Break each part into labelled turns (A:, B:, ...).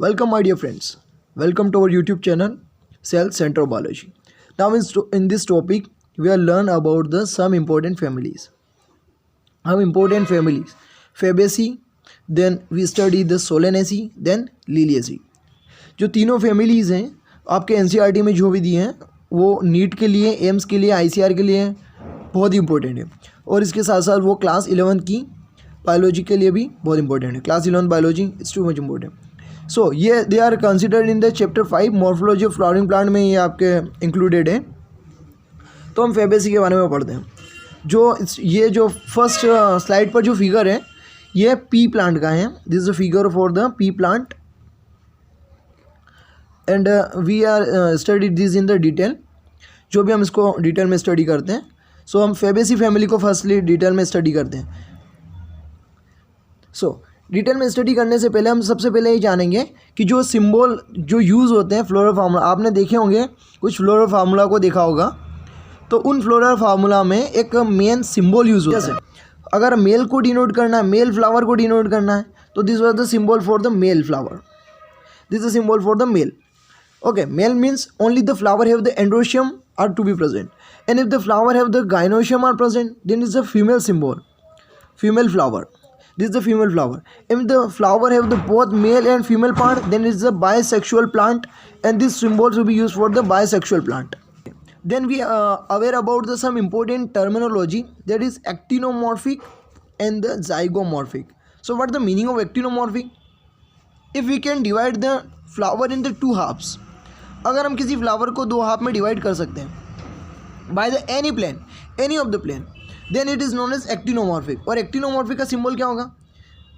A: Welcome, my dear friends. Welcome to our YouTube channel, Cell Center Biology. Now, in this topic, we will learn about the some important families. Some important families: Fabaceae, then we study the Solanaceae, then Liliaceae. जो तीनों families हैं आपके NCERT में जो भी दिए हैं वो नीट के लिए, एम्स के लिए, आईसीआर के लिए बहुत ही इंपॉर्टेंट है। और इसके साथ साथ वो क्लास 11 की बायोलॉजी के लिए भी बहुत इंपॉर्टेंट है। Class 11 biology is too much important. So ये they are considered in the chapter 5 morphology of flowering plant में ये आपके इंक्लूडेड है। तो हम फेबेसी के बारे में पढ़ते हैं। ये जो फर्स्ट स्लाइड पर जो फिगर है ये पी प्लांट का है। This is a figure for the pea plant and we are studied this in the detail. जो भी हम इसको डिटेल में स्टडी करते हैं, सो हम फेबेसी फैमिली को फर्स्टली डिटेल में स्टडी करते हैं। डिटेल में स्टडी करने से पहले हम सबसे पहले ये जानेंगे कि जो सिंबल जो यूज़ होते हैं फ्लोरल फार्मूला, आपने देखे होंगे कुछ फ्लोरल फार्मूला को देखा होगा। तो उन फ्लोरल फार्मूला में एक मेन सिंबल यूज़ होता है। जैसे अगर मेल को डिनोट करना है, मेल फ्लावर को डिनोट करना है, तो this was the symbol for the male flower. This is symbol for the male. Okay, male means only the flower have the androecium are to be present, and if the flower have the gynoecium are present, then it's a female symbol, female flower. This is the female flower. If the flower have the both male and female part, then it's a bisexual plant, and this symbol will be used for the bisexual plant. Then we are aware about the some important terminology, that is actinomorphic and the zygomorphic. So what is the meaning of actinomorphic? If we can divide the flower into two halves, अगर हम किसी flower को दो half में divide कर सकते हैं by the any plane, any of the plane, then it is known as actinomorphic. और एक्टिनोमॉर्फिक का सिंबल क्या होगा?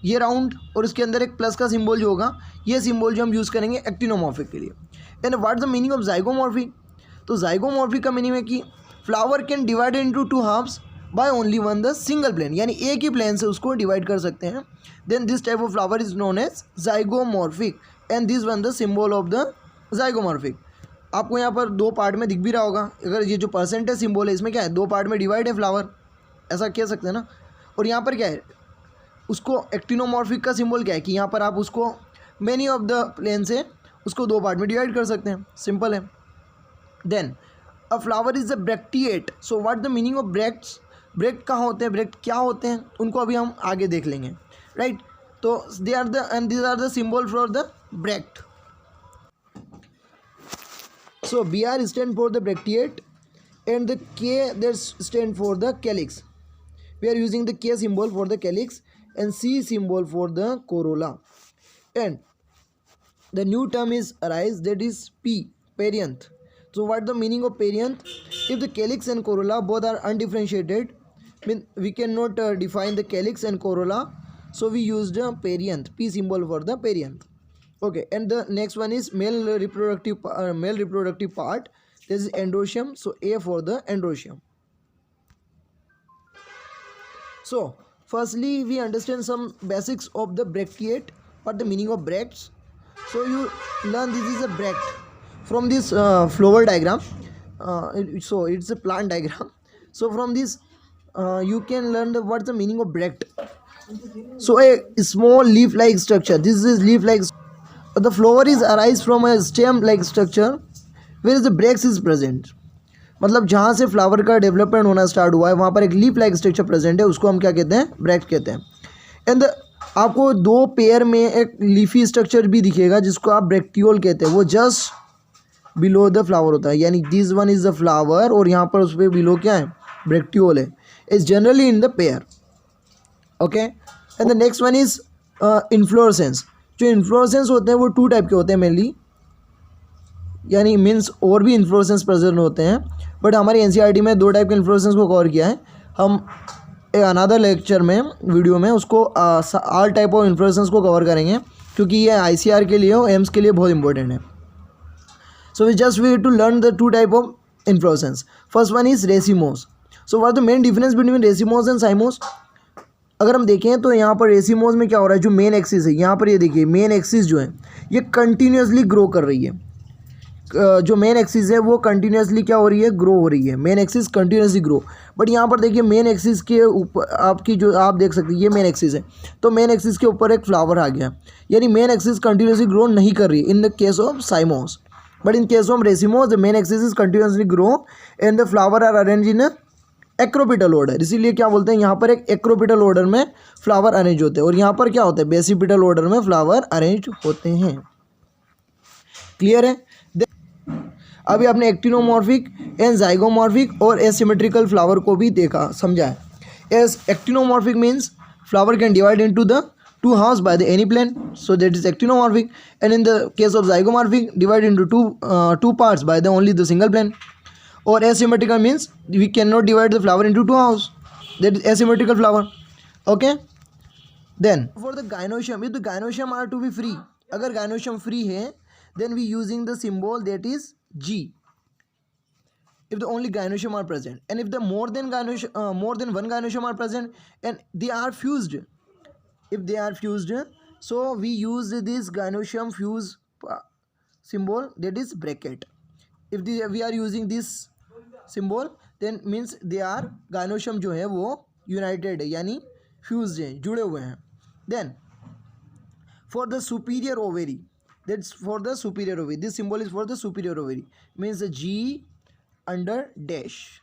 A: ये राउंड और इसके अंदर एक प्लस का सिंबल जो होगा, ये सिंबल जो हम यूज़ करेंगे एक्टिनोमॉर्फिक के लिए। And what the meaning of zygomorphic? तो जाइगोमॉर्फिक का मीनिंग है कि flower can divide into two halves by only one the single plane, यानी एक ही प्लेन से उसको डिवाइड कर सकते हैं। Then this type of flower is known as zygomorphic and this one the symbol of the zygomorphic. आपको यहाँ पर दो पार्ट में दिख भी रहा होगा। अगर ये जो परसेंटेज सिंबल है इसमें क्या है, दो पार्ट में डिवाइड है फ्लावर, ऐसा कह सकते हैं ना। और यहाँ पर क्या है, उसको एक्टिनोमॉर्फिक का सिंबल क्या है कि यहाँ पर आप उसको मेनी ऑफ द प्लेन से उसको दो पार्ट में डिवाइड कर सकते हैं, सिंपल है। Then a flower is a bracteate. So what the meaning of bracts? Bract कहाँ होते हैं, ब्रैक्ट क्या होते हैं, उनको अभी हम आगे देख लेंगे, राइट। तो they are the and these are the symbol for the bract. So Br stand for the bracteate and the K that stand for the calyx. We are using the K symbol for the calyx and C symbol for the corolla. And the new term is arise, that is P, perianth. So what the meaning of perianth? If the calyx and corolla both are undifferentiated, mean we cannot define the calyx and corolla, so we use the perianth, P symbol for the perianth. Okay, and the next one is male reproductive part. This is androecium, so A for the androecium. So firstly we understand some basics of the bracteate. What the meaning of bracts? So you learn this is a bract from this flower diagram. So it's a plant diagram. So from this you can learn what's the meaning of bract. So a small leaf like structure, this is leaf like. The flower is arise from a stem like structure where the bracts is present. मतलब जहाँ से flower का development होना start हुआ है वहाँ पर एक लीफ लाइक स्ट्रक्चर प्रेजेंट है, उसको हम क्या कहते हैं, ब्रैक्ट कहते हैं। एंड आपको दो पेयर में एक लीफी स्ट्रक्चर भी दिखेगा जिसको आप ब्रैक्टियोल कहते हैं, वो जस्ट बिलो द फ्लावर होता है, यानी this one is the flower और यहाँ पर उस पर बिलो क्या है, ब्रैक्टियोल है। Is generally in the pair. Okay, and the next one is inflorescence. जो इन्फ्लोरेसेंस होते हैं वो टू टाइप के होते हैं मेनली, यानी मीन्स और भी इन्फ्लोरेसेंस प्रेजेंट होते हैं, बट हमारी एनसीईआरटी में दो टाइप के इन्फ्लोरेसेंस को कवर किया है। हम अनदर लेक्चर में वीडियो में उसको ऑल टाइप ऑफ इन्फ्लोरेसेंस को कवर करेंगे, क्योंकि ये आईसीआर के लिए और एम्स के लिए बहुत इंपॉर्टेंट है। So we just we to learn the two type of inflorescence. First one is racemose. So what the main difference between racemose and cymose? अगर हम देखें तो यहाँ पर रेसिमोस में क्या हो रहा है, जो मेन एक्सिस है यहाँ पर ये देखिए मेन एक्सिस जो है ये कंटिन्यूसली ग्रो कर रही है। जो मेन एक्सिस है वो कंटिन्यूसली क्या हो रही है, ग्रो हो रही है, main axis continuously grow. But यहाँ पर देखिए मेन एक्सिस के ऊपर आपकी जो आप देख सकते हैं ये मेन एक्सिस है, तो मेन एक्सिस के ऊपर एक फ्लावर आ गया, यानी मेन एक्सिस कंटिन्यूसली ग्रो नहीं कर रही in the case of cymose, but in case of racemose the main axis is continuously grow and the flower are arrange in acropetal order. इसीलिए क्या बोलते हैं यहाँ पर एक एक्रोपिटल ऑर्डर में फ्लावर अरेंज होते हैं, और यहाँ पर क्या होता है बेसिपिटल ऑर्डर में फ्लावर अरेंज होते हैं। क्लियर है? अभी आपने एक्टिनोमॉर्फिक एंड जाइगोमॉर्फिक और एसिमेट्रिकल फ्लावर को भी देखा समझा है। S actinomorphic means flower can divide into the two halves by the any plant, so that is actinomorphic, and in the case of zygomorphic divide into two parts by the only the single plant. Or asymmetrical means we cannot divide the flower into two halves, that is asymmetrical flower. Okay, then for the gynoecium, if the gynoecium are to be free, अगर gynoecium free है then we using the symbol that is G if the only gynoecium are present, and if the more than one gynoecium are present and they are fused, if they are fused, so we use this gynoecium fuse symbol, that is bracket. If we are using this symbol then means they are gynoecium जो है वो united है, यानी fused है, जुड़े हुए हैं. Then for the superior ovary, that's for the superior ovary, this symbol is for the superior ovary, means G under dash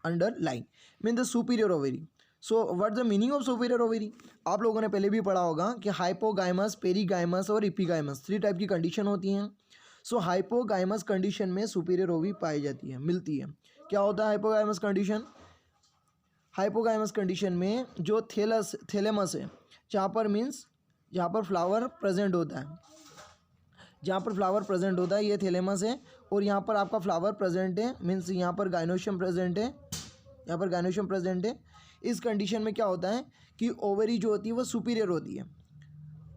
A: underline means the superior ovary. So what the meaning of superior ovary, आप लोगों ने पहले भी पढ़ा होगा कि हाइपोगाइमस, पेरीगाइमस और इपीगाइमस 3 type की कंडीशन होती हैं. सो हाइपोगाइमस कंडीशन में सुपीरियर ओवरी पाई जाती है, मिलती है. क्या होता है हाइपोगाइमस कंडीशन? हाइपोगाइमस कंडीशन में जो थैलेमस है, जहाँ पर फ्लावर प्रेजेंट होता है, ये थैलेमस है, और यहाँ पर आपका फ्लावर प्रेजेंट है, मीन्स यहाँ पर गाइनोशियम प्रेजेंट है. इस कंडीशन में क्या होता है कि ओवरी जो होती है वो सुपीरियर होती है,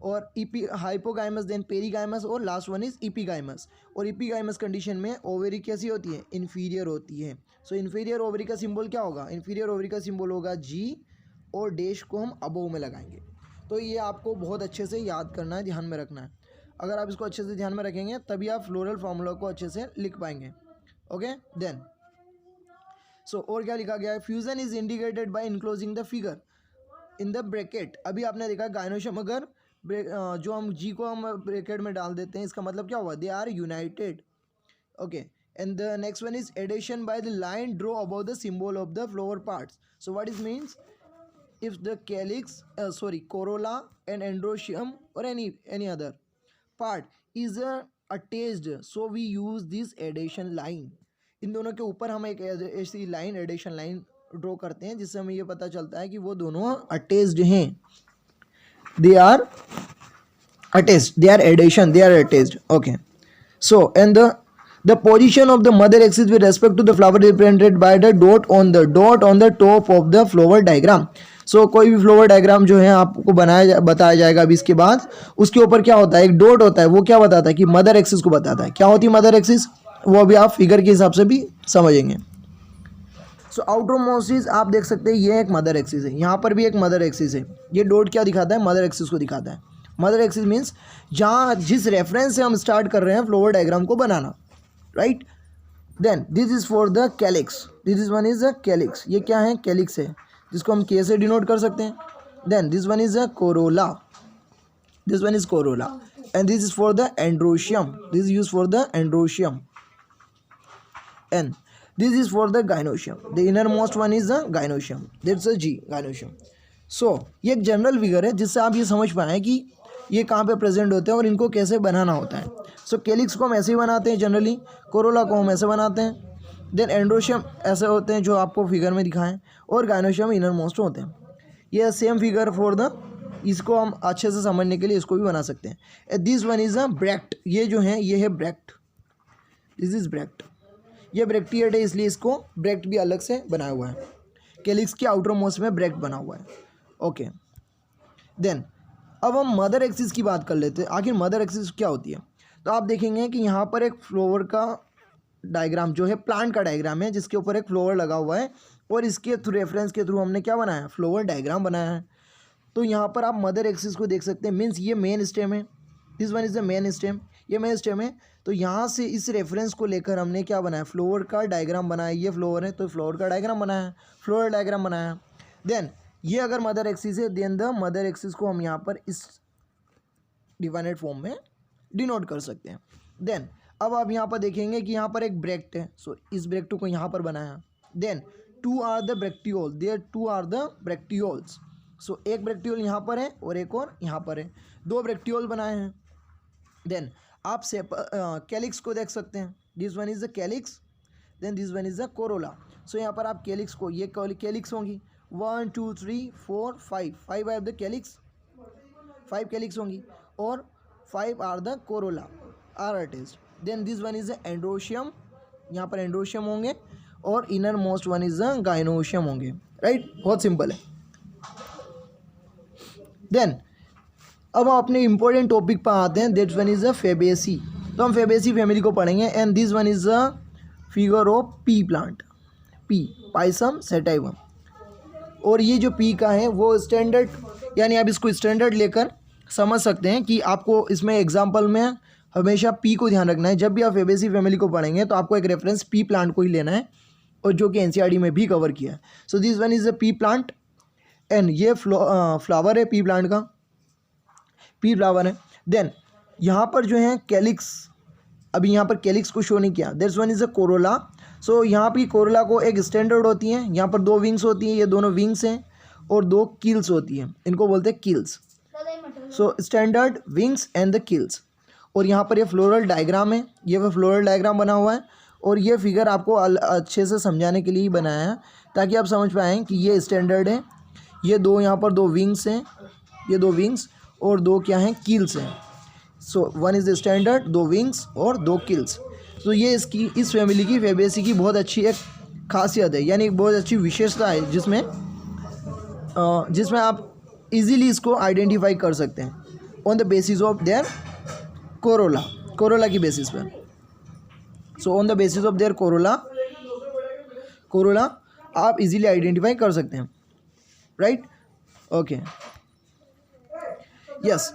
A: और हाइपोगाइमस, देन पेरीगाइमस, और लास्ट वन इज इपीगाइमस. और इपीगाइमस कंडीशन में ओवरी कैसी होती है? इन्फीरियर होती है. सो इन्फीरियर ओवरी का सिंबल क्या होगा? इन्फीरियर ओवरी का सिंबल होगा जी, और डैश को हम अबोव में लगाएंगे. तो ये आपको बहुत अच्छे से याद करना है, ध्यान में रखना है. अगर आप इसको अच्छे से ध्यान में रखेंगे तभी आप फ्लोरल फार्मूला को अच्छे से लिख पाएंगे. ओके, देन सो और क्या लिखा गया है? Fusion is indicated by enclosing the figure in the bracket. अभी आपने देखा गाइनोशियम, अगर जो हम जी को हम ब्रैकेट में डाल देते हैं, इसका मतलब क्या हुआ? They are united. Okay, and the next one is adhesion by the line draw about the symbol of the flower parts. So what is means? If the calyx corolla and androecium or any other part is attached, so we use this adhesion line. इन दोनों के ऊपर हम एक ऐसी line, addition line draw करते हैं, जिससे हमें ये पता चलता है कि वो दोनों अटैच्ड हैं. They are attached. Okay, so and the position of the mother axis with respect to the flower represented by the dot on the top of the flower diagram. So कोई भी फ्लावर डायग्राम जो है आपको बताया जाएगा अभी इसके बाद, उसके ऊपर क्या होता है? एक डॉट होता है, वो क्या बताता है? कि मदर एक्सिस को बताता है. क्या होती है मदर एक्सिस? वो अभी आप फिगर के हिसाब से भी समझेंगे. सो आउटर मोस्ट आप देख सकते हैं, ये एक मदर एक्सिस है, यहाँ पर भी एक मदर एक्सिस है. ये डॉट क्या दिखाता है? मदर एक्सिस को दिखाता है. मदर एक्सिस मीन्स जिस रेफरेंस से हम स्टार्ट कर रहे हैं फ्लावर डायग्राम को बनाना, right. Then this is for the calyx, this is one is the calyx. ये क्या है? कैलिक्स है, जिसको हम के से डिनोट कर सकते हैं. Then this one is the corolla, and this is for the androecium, this is use for the androecium, and this is for the gynoecium. The innermost one is the gynoecium, that's a G, gynoecium. So ये एक general figure है, जिससे आप ये समझ पाएँ कि ये कहाँ पे प्रेजेंट होते हैं और इनको कैसे बनाना होता है. सो कैलिक्स को हम ऐसे ही बनाते हैं जनरली, कोरोला को हम ऐसे बनाते हैं, देन एंड्रोशियम ऐसे होते हैं जो आपको फिगर में दिखाएं, और गाइनोशियम इनर मोस्ट होते हैं. ये सेम फिगर फॉर द, इसको हम अच्छे से समझने के लिए इसको भी बना सकते हैं. This one is a bract. ये जो है ये है ब्रैक्ट, दिस इज़ ब्रैक्ट. ये ब्रैक्टिएट है, इसलिए इसको ब्रैक्ट भी अलग से बनाया हुआ है. कैलिक्स के आउटर मोस्ट में ब्रैक्ट बना हुआ है. ओके, देन अब हम मदर एक्सिस की बात कर लेते हैं. आखिर मदर एक्सिस क्या होती है? तो आप देखेंगे कि यहाँ पर एक फ्लावर का डायग्राम जो है, प्लांट का डायग्राम है, जिसके ऊपर एक फ्लावर लगा हुआ है, और इसके रेफरेंस के थ्रू हमने क्या बनाया? फ्लावर डायग्राम बनाया है. तो यहाँ पर आप मदर एक्सिस को देख सकते हैं, मीन्स ये मेन स्टेम है, this one is the main stem. ये मेन स्टेम है। तो यहाँ से इस रेफरेंस को लेकर हमने क्या बनाया, फ्लोर का डायग्राम बनाया। ये फ्लोर है तो फ्लोर का डायग्राम बनाया, फ्लोर डायग्राम बनाया। देन ये अगर मदर एक्सिस है, देन द मदर एक्सिस को हम यहाँ पर इस डिफाइनेट फॉर्म में डिनोट कर सकते हैं। देन अब आप यहाँ पर देखेंगे कि यहाँ पर एक ब्रैकेट है, सो इस ब्रैकेट को यहाँ पर बनाया। Then two are the bracteole, there two are the bracteoles. So एक ब्रैक्टियोल यहाँ पर है और एक और यहाँ पर है, दो ब्रैक्टियोल बनाए हैं। देन आप से कैलिक्स को देख सकते हैं, this one is the calyx, then this one is the corolla. So यहाँ पर आप कैलिक्स को, ये कैलिक्स होंगी 1 2 3 4 5, 5 आर द कैलिक्स, 5 कैलिक्स होंगी और 5 are the corolla are attached. Then this one is the androecium, यहाँ पर एंड्रोशियम होंगे और inner most one is the gynoecium होंगे, राइट। बहुत सिंपल है। देन अब हम अपने इंपॉर्टेंट टॉपिक पर आते हैं, that one is the Fabaceae. तो हम फेबेसी फैमिली को पढ़ेंगे। And this one is the figure of pea plant, pea Pisum sativum. और ये जो पी का है वो स्टैंडर्ड, यानी आप इसको स्टैंडर्ड लेकर समझ सकते हैं कि आपको इसमें एग्जाम्पल में हमेशा पी को ध्यान रखना है। जब भी आप फेबेसी फैमिली को पढ़ेंगे तो आपको एक रेफरेंस पी प्लांट को ही लेना है, और जो कि एनसीईआरटी में भी कवर किया है। So this one is the pea plant and ये फ्लावर है पी प्लांट का, पी फ्लावर है। देन यहाँ पर जो है कैलिक्स, अभी यहाँ पर कैलिक्स को शो नहीं किया। That's one is a corolla. So यहाँ पर कोरोला को एक स्टैंडर्ड होती है, यहाँ पर 2 विंग्स होती हैं, ये दोनों विंग्स हैं, और 2 कील्स होती हैं, इनको बोलते हैं keels. So standard, wings and the keels. और यहाँ पर ये फ्लोरल डायग्राम है, ये वो फ्लोरल डायग्राम बना हुआ है। और ये फिगर आपको अच्छे से समझाने के लिए ही बनाया है, ताकि आप समझ पाएँ कि ये स्टैंडर्ड है। ये दो यहाँ पर 2 विंग्स हैं, ये 2 विंग्स और 2 क्या हैं, कील्स हैं। So one is the standard, 2 wings और 2 कील्स। तो ये इसकी, इस फैमिली की, फेबेसी की बहुत अच्छी एक खासियत है, यानी एक बहुत अच्छी विशेषता है, जिसमें आप इजीली इसको आइडेंटिफाई कर सकते हैं on the basis of their Corolla, Corolla की बेसिस पे। So on the basis of their Corolla आप इजीली आइडेंटिफाई कर सकते हैं, राइट। Okay, yes.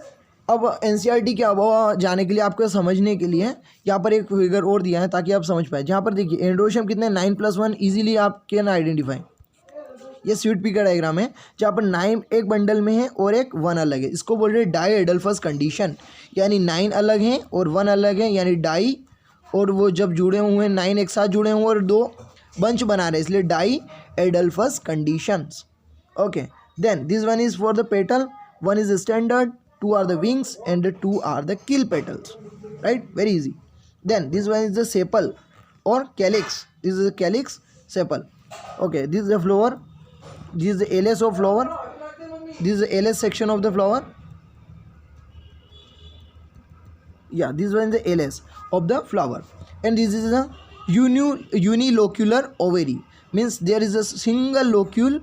A: अब एनसीईआरटी के अलावा जाने के लिए, आपको समझने के लिए यहाँ पर एक फिगर और दिया है ताकि आप समझ पाए। जहाँ पर देखिए एंड्रोशियम कितने 9+1 इजीली आप कैन आइडेंटिफाई। ये स्वीट पी का डायग्राम है, जहाँ पर 9 एक बंडल में है और एक 1 अलग है। इसको बोल रहे हैं डाई एडल्फस कंडीशन, यानी 9 अलग हैं और 1 अलग है, यानी डाई। और वो जब जुड़े हुए हैं 9 एक साथ जुड़े हुए और 2 बंच बना रहे हैं, इसलिए diadelphous conditions. Okay, then this one is for the petal, 1 is standard, 2 are the wings and 2 are the keel petals, right? Very easy. Then this one is the sepal or calyx. This is the calyx, sepal. Okay, this is the flower. This is the LS of flower. This is the LS section of the flower. Yeah, this one is the LS of the flower. And this is a unilocular ovary. Means there is a single locule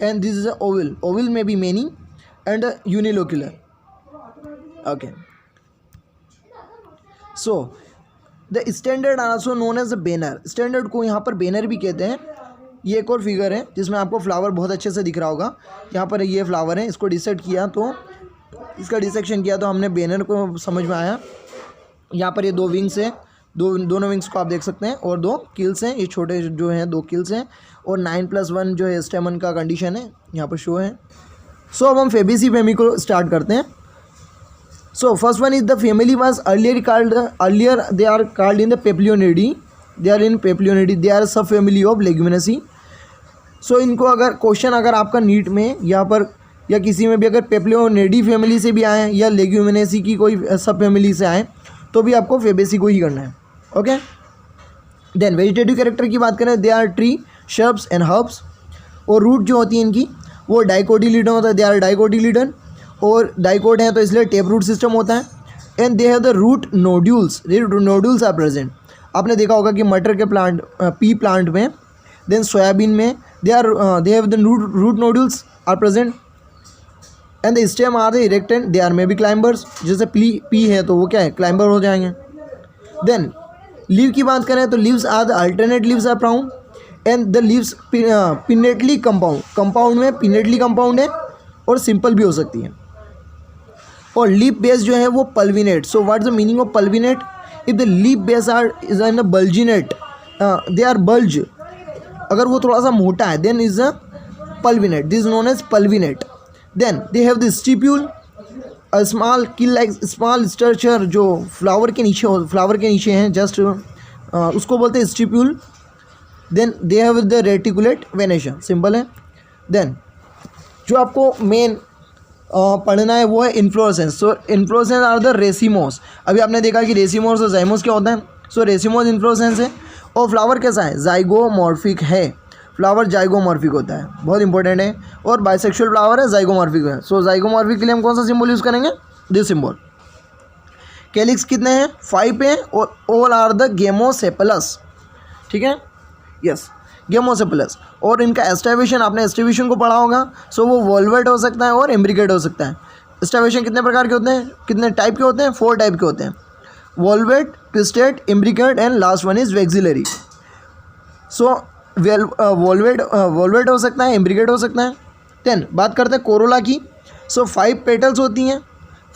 A: and this is a oval. Oval may be many and a unilocular. Okay, so the standard are also known as the banner. Standard को यहाँ पर banner भी कहते हैं। ये एक और figure है जिसमें आपको फ्लावर बहुत अच्छे से दिख रहा होगा। यहाँ पर ये फ्लावर है, इसको डिसेक्ट किया तो इसका डिसेक्शन किया तो हमने बैनर को समझ में आया। यहाँ पर ये 2 विंग्स हैं, दोनों विंग्स को आप देख सकते हैं, और 2 किल्स हैं, ये छोटे जो हैं 2 किल्स हैं, और 9+1 जो है स्टेमन का कंडीशन है यहाँ पर शो है। सो अब हम फेबेसी फैमिली को स्टार्ट करते हैं। So first one is the family was earlier they are called in the Papilionidae. They are in Papilionidae. They are subfamily of Leguminaceae. So इनको अगर क्वेश्चन अगर आपका नीट में यहाँ पर या किसी में भी अगर Papilionidae फैमिली से भी आए या Leguminaceae की कोई सब फैमिली से आए तो भी आपको फेबेसी को ही करना है। ओके, देन वेजिटेटिव कैरेक्टर की बात करें, they are tree, shrubs and herbs. और रूट जो होती है इनकी वो डाइकोटिलीडन होता है, दे आर डाइकोटिलीडन, और डाइकोट है तो इसलिए टेप रूट सिस्टम होता है। And they have the root nodules, nodules are present. आपने देखा होगा कि मटर के प्लांट, पी प्लांट में, देन सोयाबीन में they have the root nodules are present. And the stem are the erect and they are may be climbers. जैसे पी है तो वो क्या है, क्लाइंबर हो जाएंगे। देन लीव की बात करें तो leaves are the alternate leaves are brown and the leaves pinnately compound, compound में पिनेटली कंपाउंड है और सिंपल भी हो सकती है। और लीफ बेस जो है वो pulvinate. So what is the meaning of pulvinate? If the leaf base are is in a bulginate, they are bulge, अगर वो थोड़ा सा मोटा है, then is a pulvinate. This known as pulvinate. Then they have the stipule, a small kill like small structure जो flower के नीचे हैं जस्ट, उसको बोलते हैं stipule. Then they have the reticulate venation. Simple है. देन जो आपको मेन पढ़ना है वो है inflorescence. So inflorescence are the racemose. अभी आपने देखा कि रेसिमोस और जाइमोस क्या होता है. सो रेसिमोस इन्फ्लोरेसेंस है. और फ्लावर कैसा है? जाइगोमॉर्फिक है. फ्लावर जाइगोमॉर्फिक होता है, बहुत इंपॉर्टेंट है. और बाइसेक्सुअल फ्लावर है, जाइगोमॉर्फिक है. सो जाइगोमॉर्फिक के लिए हम कौन सा सिंबल यूज़ करेंगे? This symbol. कैलिक्स कितने हैं? 5 हैं. और ऑल आर द गेमोसेपलस. ठीक है, यस, गेमोसेपलस. और इनका एस्टाइवेशन, आपने एस्टाइवेशन को पढ़ा होगा. सो वो वॉल्वेट हो सकता है और एम्ब्रिकेट हो सकता है. एस्टाइवेशन कितने प्रकार के होते हैं? कितने टाइप के होते हैं? 4 टाइप के होते हैं. Valvate, twisted, imbricate and last one is vexillary. So valvate हो सकता है, एम्ब्रिकेट हो सकता है. देन बात करते हैं कोरोला की. सो 5 पेटल्स होती हैं.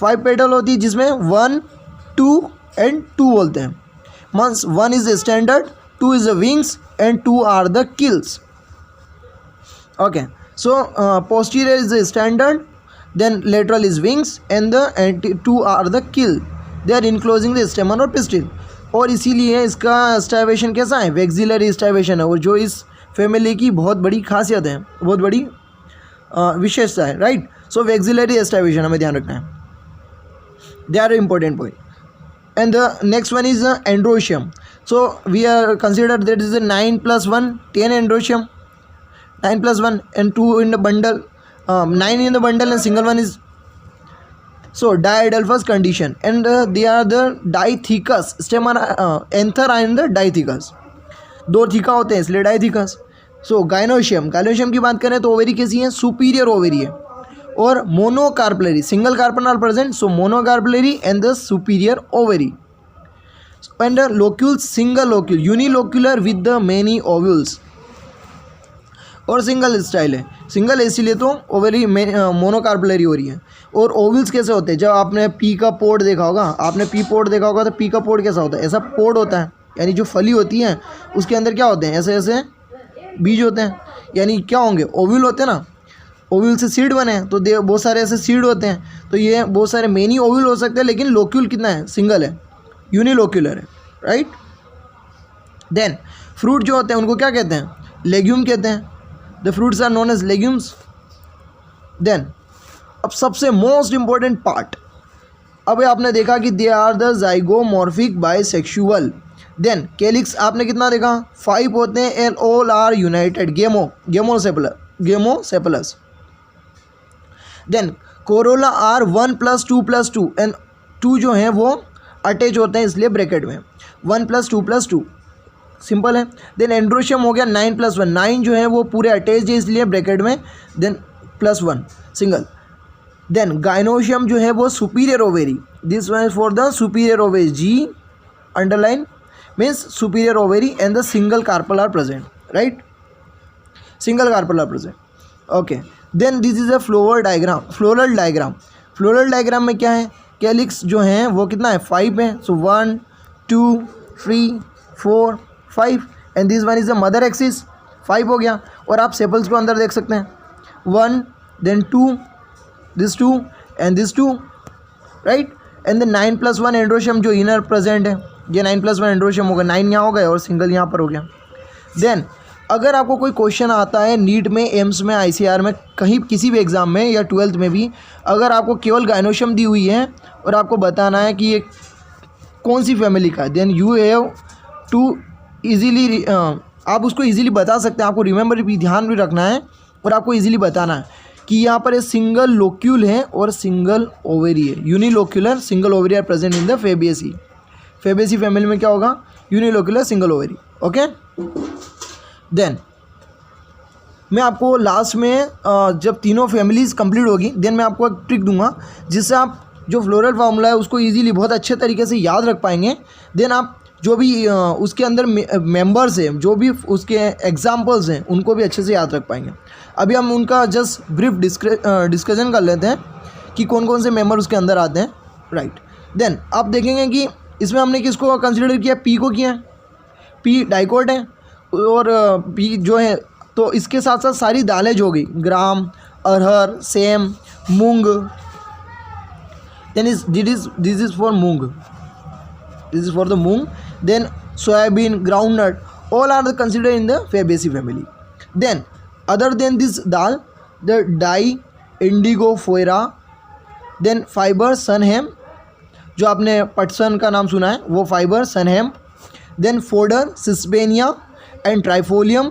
A: 5 पेटल होती है जिसमें 1, 2 एंड 2 बोलते हैं. Means 1 is standard, 2 is the wings and 2 are the kills. Okay, so posterior is the standard, then lateral is wings and the 2 are the kill. They are enclosing the stamen or pistil. और इसीलिए इसका स्टाइवेशन कैसा है? Vexillary स्टाइवेशन है. और जो इस family की बहुत बड़ी खासियत है, बहुत बड़ी विशेषता है. राइट. सो वेक्सिलरी स्टाइवेशन हमें ध्यान रखना है. They are important point. And the next one is androecium. So we are considered that is a 9 + 1, 10 androecium. 9 + 1 and 2 in the bundle. 9 in the bundle and single one is so diadelphous condition. And they are the dithecous. Stem anther and the dithecous. 2 theca होते हैं इसलिए डाइथिकस. सो gynoecium की बात करें तो ovary कैसी है? Superior ovary है. और monocarpellary, single carpel are present. So monocarpellary and the superior ovary. And locules, single locule, unilocular with the many ovules. और सिंगल स्टाइल है. सिंगल इसीलिए तो ओवेरी मोनोकार्पलरी हो रही है. और ओव्यूल्स कैसे होते हैं? जब आपने पी का पोड देखा होगा, तो पी का पोड कैसा होता है? ऐसा पोड होता है, यानी जो फली होती है उसके अंदर क्या होते हैं? ऐसे ऐसे बीज होते हैं. यानी क्या होंगे? ओव्यूल होते हैं ना. ओव्यूल से सीड बने हैं तो बहुत सारे ऐसे सीड होते हैं. तो ये बहुत सारे मेनी ओव्यूल हो सकते हैं, लेकिन लोक्यूल कितना है? सिंगल है, यूनिलोक्यूलर है. राइट. देन फ्रूट जो होते हैं उनको क्या कहते हैं? लेग्यूम कहते हैं. The fruits are known as legumes. Then अब सबसे मोस्ट इंपॉर्टेंट पार्ट, अब आपने देखा कि they are the zygomorphic bisexual. Then calyx आपने कितना देखा? 5 होते हैं and all are united. Gamosepalous. Then corolla are 1 + 2 + 2 and 2 जो हैं वो अटैच होते हैं, इसलिए ब्रैकेट में 1 + 2 + 2. सिंपल है. देन एंड्रोशियम हो गया 9 + 1. 9 जो है वो पूरे अटैच है, इसलिए ब्रैकेट में. Then +1 single. देन गाइनोशियम जो है वो superior ovary. This one is for the superior ovary. G underline means superior ovary and the single carpel are present. Right. Single carpel are present. Okay. Then this is a floral diagram. Floral diagram में क्या है? Calyx जो हैं वो कितना है? 5 है. सो 1, 2, 3, 4, 5 and this one is the mother axis. 5 हो गया. और आप सेपल्स को अंदर देख सकते हैं. 1, then 2, this 2 and this 2. Right. And the 9 + 1 androecium जो इनर प्रेजेंट है, ये 9 + 1 एंड्रोशियम होगा. 9 यहाँ हो गया और सिंगल यहाँ पर हो गया. देन अगर आपको कोई क्वेश्चन आता है नीट में, एम्स में, ICR में, कहीं किसी भी एग्ज़ाम में या 12th में भी, अगर आपको केवल गाइनोशियम दी हुई है और आपको बताना है कि ये कौन सी फैमिली का है, then you have to easily, आप उसको ईजीली बता सकते हैं. आपको रिमेंबर भी, ध्यान भी रखना है और आपको ईजीली बताना है कि यहाँ पर ये सिंगल लोक्यूल है और सिंगल ओवेरी है. Unilocular single ovary are present in the Fabaceae. Fabaceae family में क्या होगा? Unilocular single ovary. Okay. Then मैं आपको लास्ट में जब तीनों फैमिलीज़ कंप्लीट होगी, देन मैं आपको एक ट्रिक दूंगा जिससे आप जो फ्लोरल फार्मूला है उसको इजीली बहुत अच्छे तरीके से याद रख पाएंगे. देन आप जो भी उसके अंदर मेंबर्स हैं, जो भी उसके एग्जांपल्स हैं, उनको भी अच्छे से याद रख पाएंगे. अभी हम उनका जस्ट ब्रीफ डिस्कशन कर लेते हैं कि कौन कौन से मेंबर उसके अंदर आते हैं, राइट। देन आप देखेंगे कि इसमें हमने किसको कंसिडर किया, पी को किया है, पी डाइकोट है और पी जो है, तो इसके साथ साथ सारी दालें जो हो गई, gram, arhar, sem, moong, then this is for moong, this is for the moong, then soybean, groundnut, all are considered in the Fabaceae family. Then other than this dal, the dye, indigo, foira, then fiber, sun hemp, जो आपने पटसन का नाम सुना है वो fibre, sunn hemp, then fodder, sesbania and trifolium.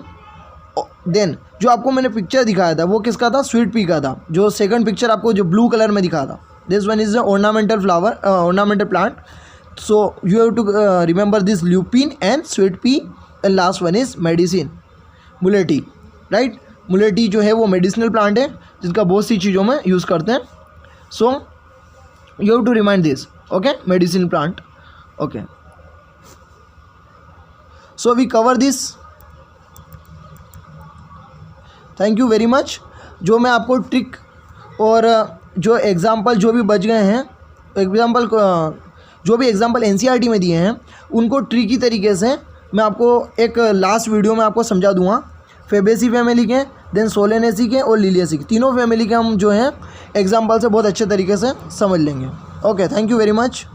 A: Then जो आपको मैंने पिक्चर दिखाया था वो किसका था, स्वीट पी का था, जो सेकंड पिक्चर आपको जो ब्लू कलर में दिखा था, this one is the ornamental flower, ornamental plant, so you have to remember this lupine and sweet pea, and last one is medicine, mulethi, right. मुलेटी जो है वो मेडिसिनल प्लांट है जिसका बहुत सी चीज़ों में यूज़ करते हैं, so you have to remind this, okay, medicinal plant, okay. So we cover this, thank you very much. जो मैं आपको ट्रिक और जो एग्ज़ाम्पल जो भी बच गए हैं, एग्ज़ाम्पल जो भी एग्ज़ाम्पल एनसीईआरटी में दिए हैं उनको ट्रिकी तरीके से मैं आपको एक लास्ट वीडियो में आपको समझा दूंगा। फेबेसी फैमिली के, देन सोलेनेसी के और लिलियसी के, तीनों फैमिली के हम जो हैं एग्जाम्पल से बहुत अच्छे तरीके से समझ लेंगे। Okay, thank you very much.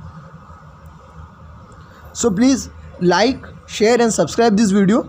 A: So please like, share and subscribe this video.